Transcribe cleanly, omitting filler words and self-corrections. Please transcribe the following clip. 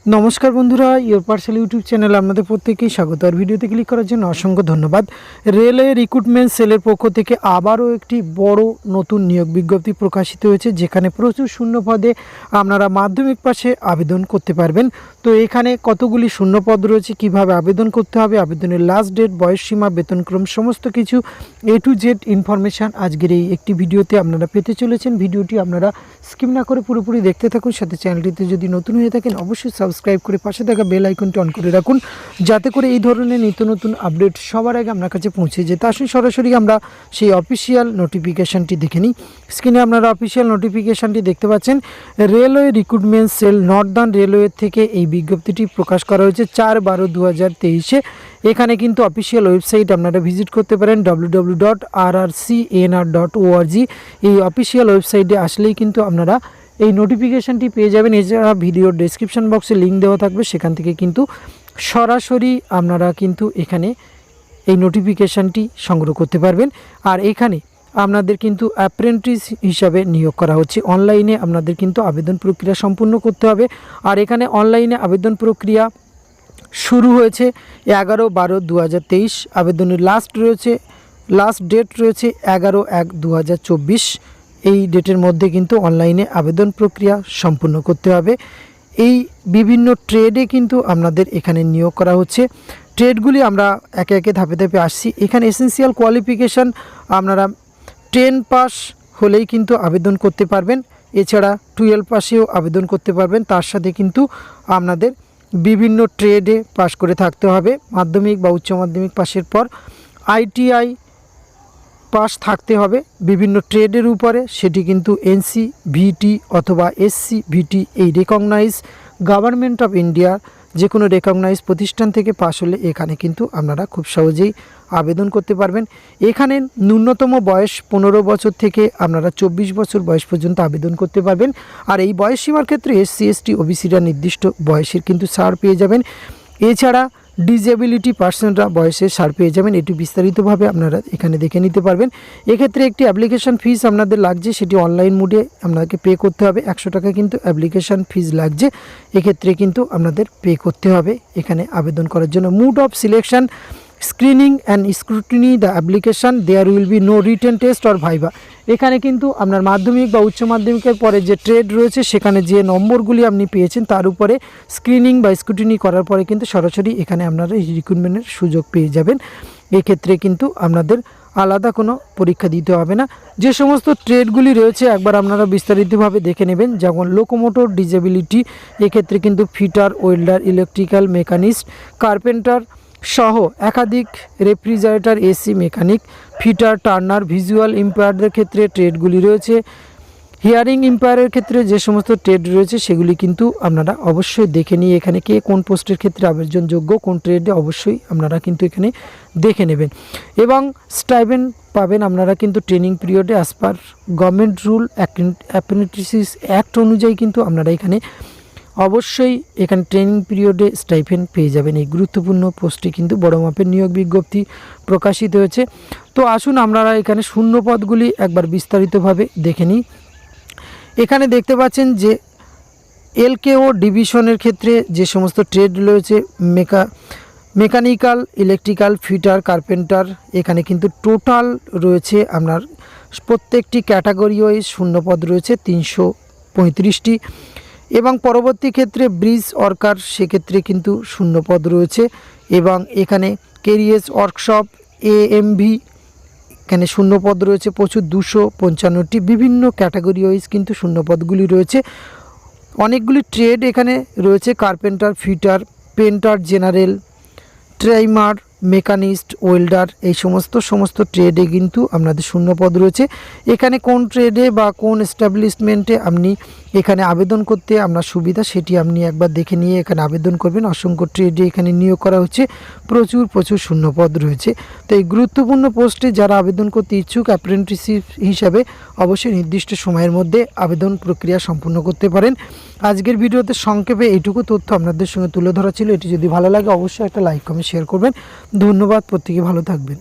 নমস্কার বন্ধুরা, your parcel YouTube চ্যানেলে আপনাদের প্রত্যেকেই স্বাগত। আর ভিডিওতে ক্লিক করার জন্য অসংখ্য ধন্যবাদ। রেলওয়ে রিক্রুটমেন্ট সেলের পক্ষ থেকে আবারও একটি বড় নতুন নিয়োগ বিজ্ঞপ্তি প্রকাশিত হয়েছে, যেখানে প্রচুর শূন্য পদে আপনারা মাধ্যমিক পাশে আবেদন করতে পারবেন। তো এখানে কতগুলি শূন্য পদ রয়েছে, কিভাবে আবেদন করতে হবে, আবেদনের লাস্ট ডেট, বয়সসীমা, বেতনক্রম, সমস্ত কিছু A to Z ইনফরমেশান আজকের এই একটি ভিডিওতে আপনারা পেতে চলেছেন। ভিডিওটি আপনারা স্কিপ না করে পুরোপুরি দেখতে থাকুন। সাথে চ্যানেলটিতে যদি নতুন হয়ে থাকেন অবশ্যই সাবস্ক্রাইব করে পাশে থাকা বেল আইকনটি অন করে রাখুন, যাতে করে এই ধরনের নিত্য নতুন আপডেট সবার আগে আপনার কাছে পৌঁছে যেতে। আসুন সরাসরি আমরা সেই অফিসিয়াল নোটিফিকেশানটি দেখে নিই। স্ক্রিনে আপনারা অফিসিয়াল নোটিফিকেশানটি দেখতে পাচ্ছেন। Railway recruitment sell Northern railway থেকে এই বিজ্ঞপ্তিটি প্রকাশ করা হয়েছে 4/12/2023-এ। এখানে কিন্তু অফিসিয়াল ওয়েবসাইট আপনারা ভিজিট করতে পারেন www.rrcnr.org। এই অফিসিয়াল ওয়েবসাইটে আসলেই কিন্তু আপনারা এই নোটিফিকেশানটি পেয়ে যাবেন। এছাড়া ভিডিওর ডেসক্রিপশন বক্সে লিঙ্ক দেওয়া থাকবে, সেখান থেকে কিন্তু সরাসরি আপনারা কিন্তু এখানে এই নোটিফিকেশানটি সংগ্রহ করতে পারবেন। আর এখানে আপনাদের কিন্তু অ্যাপ্রেন্টিস হিসাবে নিয়োগ করা হচ্ছে। অনলাইনে আপনাদের কিন্তু আবেদন প্রক্রিয়া সম্পূর্ণ করতে হবে। আর এখানে অনলাইনে আবেদন প্রক্রিয়া শুরু হয়েছে 11/12/2023। আবেদনের লাস্ট ডেট রয়েছে 11/1/2024। এই ডেটের মধ্যে কিন্তু অনলাইনে আবেদন প্রক্রিয়া সম্পূর্ণ করতে হবে। এই বিভিন্ন ট্রেডে কিন্তু আপনাদের এখানে নিয়োগ করা হচ্ছে। ট্রেডগুলি আমরা একে একে ধাপে ধাপে আসছি। এখানে এসেন্সিয়াল কোয়ালিফিকেশান আপনারা 10 পাস হলেই কিন্তু আবেদন করতে পারবেন। এছাড়া 12 পাসেও আবেদন করতে পারবেন। তার সাথে কিন্তু আপনাদের বিভিন্ন ট্রেডে পাস করে থাকতে হবে। মাধ্যমিক বা উচ্চ মাধ্যমিক পাশের পর ITI পাস থাকতে হবে বিভিন্ন ট্রেডের উপরে। সেটি কিন্তু NCVT অথবা SCVT এই রেকগনাইজ গভর্নমেন্ট অফ ইন্ডিয়া যে কোনো রেকগনাইজ প্রতিষ্ঠান থেকে পাস হলে এখানে কিন্তু আপনারা খুব সহজেই আবেদন করতে পারবেন। এখানে ন্যূনতম বয়স 15 বছর থেকে আপনারা 24 বছর বয়স পর্যন্ত আবেদন করতে পারবেন। আর এই বয়সসীমার ক্ষেত্রে SC ST OBCরা নির্দিষ্ট বয়সের কিন্তু ছাড় পেয়ে যাবেন। এছাড়া ডিসেবিলিটি পার্সনরা বয়সের ছাড় পেয়ে যাবেন। এটি বিস্তারিতভাবে আপনারা এখানে দেখে নিতে পারবেন। এক্ষেত্রে একটি অ্যাপ্লিকেশান ফিস আপনাদের লাগছে, সেটি অনলাইন মোডে আপনাকে পে করতে হবে। 100 টাকা কিন্তু অ্যাপ্লিকেশান ফিস লাগছে, এক্ষেত্রে কিন্তু আপনাদের পে করতে হবে এখানে আবেদন করার জন্য। Mode of selection, screening and scrutiny the application, there will be no written test or viva. এখানে কিন্তু আপনার মাধ্যমিক বা উচ্চ মাধ্যমিকের পরে যে ট্রেড রয়েছে সেখানে যে নম্বরগুলি আপনি পেয়েছেন তার উপরে স্ক্রিনিং বা স্ক্রুটিনি করার পরে কিন্তু সরাসরি এখানে আপনারা রিক্রুটমেন্টের সুযোগ পেয়ে যাবেন। এক্ষেত্রে কিন্তু আপনাদের আলাদা কোনো পরীক্ষা দিতে হবে না। যে সমস্ত ট্রেডগুলি রয়েছে একবার আপনারা বিস্তারিতভাবে দেখে নেবেন, যেমন লোকোমোটর, ডিসেবিলিটি, এক্ষেত্রে কিন্তু fitter, welder, electrical machinist, carpenter সহ একাধিক refrigerator, AC mechanic, fitter, turner, visual ইম্পায়ারদের ক্ষেত্রে ট্রেডগুলি রয়েছে। হিয়ারিং ইম্পায়ারের ক্ষেত্রে যে সমস্ত ট্রেড রয়েছে সেগুলি কিন্তু আপনারা অবশ্যই দেখে নিয়ে এখানে কে কোন পোস্টের ক্ষেত্রে আবেদনযোগ্য, কোন ট্রেডে অবশ্যই আপনারা কিন্তু এখানে দেখে নেবেন। এবং স্টাইপেন্ড পাবেন আপনারা কিন্তু ট্রেনিং পিরিয়ডে as per government rule apprentice act অনুযায়ী কিন্তু আপনারা এখানে অবশ্যই এখানে ট্রেনিং পিরিয়ডে স্টাইপেন্ড পেয়ে যাবেন। এই গুরুত্বপূর্ণ পোস্টে কিন্তু বড় মাপের নিয়োগ বিজ্ঞপ্তি প্রকাশিত হয়েছে। তো আসুন আপনারা এখানে শূন্য পদগুলি একবার বিস্তারিতভাবে দেখে নিই। এখানে দেখতে পাচ্ছেন যে LKO ডিভিশনের ক্ষেত্রে যে সমস্ত ট্রেড রয়েছে, মেকানিক্যাল, ইলেকট্রিক্যাল, ফিটার, কার্পেন্টার, এখানে কিন্তু টোটাল রয়েছে আপনার প্রত্যেকটি ক্যাটাগরি ওয়াইজ শূন্য পদ রয়েছে 335টি। এবং পরবর্তী ক্ষেত্রে ব্রিজ ওয়ার্কার, সেক্ষেত্রে কিন্তু শূন্য পদ রয়েছে। এবং এখানে কেরিয়ার্স ওয়ার্কশপ, AMV, এখানে শূন্য পদ রয়েছে প্রচুর 255টি। বিভিন্ন ক্যাটাগরি ওয়াইজ কিন্তু শূন্য পদগুলি রয়েছে। অনেকগুলি ট্রেড এখানে রয়েছে, carpenter, fitter, painter, general, trimmer, machinist, welder, এই সমস্ত ট্রেডে কিন্তু আপনাদের শূন্য পদ রয়েছে। এখানে কোন ট্রেডে বা কোন এস্টাবলিশমেন্টে আপনি এখানে আবেদন করতে আপনার সুবিধা সেটি আপনি একবার দেখে নিয়ে এখানে আবেদন করবেন। অসংখ্য ট্রেডে এখানে নিয়োগ করা হচ্ছে, প্রচুর শূন্য পদ রয়েছে। তো এই গুরুত্বপূর্ণ পোস্টে যারা আবেদন করতে ইচ্ছুক অ্যাপ্রেন্টিসশিপ হিসাবে অবশ্যই নির্দিষ্ট সময়ের মধ্যে আবেদন প্রক্রিয়া সম্পূর্ণ করতে পারেন। আজকের ভিডিওতে সংক্ষেপে এইটুকু তথ্য আপনাদের সঙ্গে তুলে ধরা ছিল। এটি যদি ভালো লাগে অবশ্যই একটা লাইক, কমেন্ট, শেয়ার করবেন। ধন্যবাদ, প্রত্যেকে ভালো থাকবেন।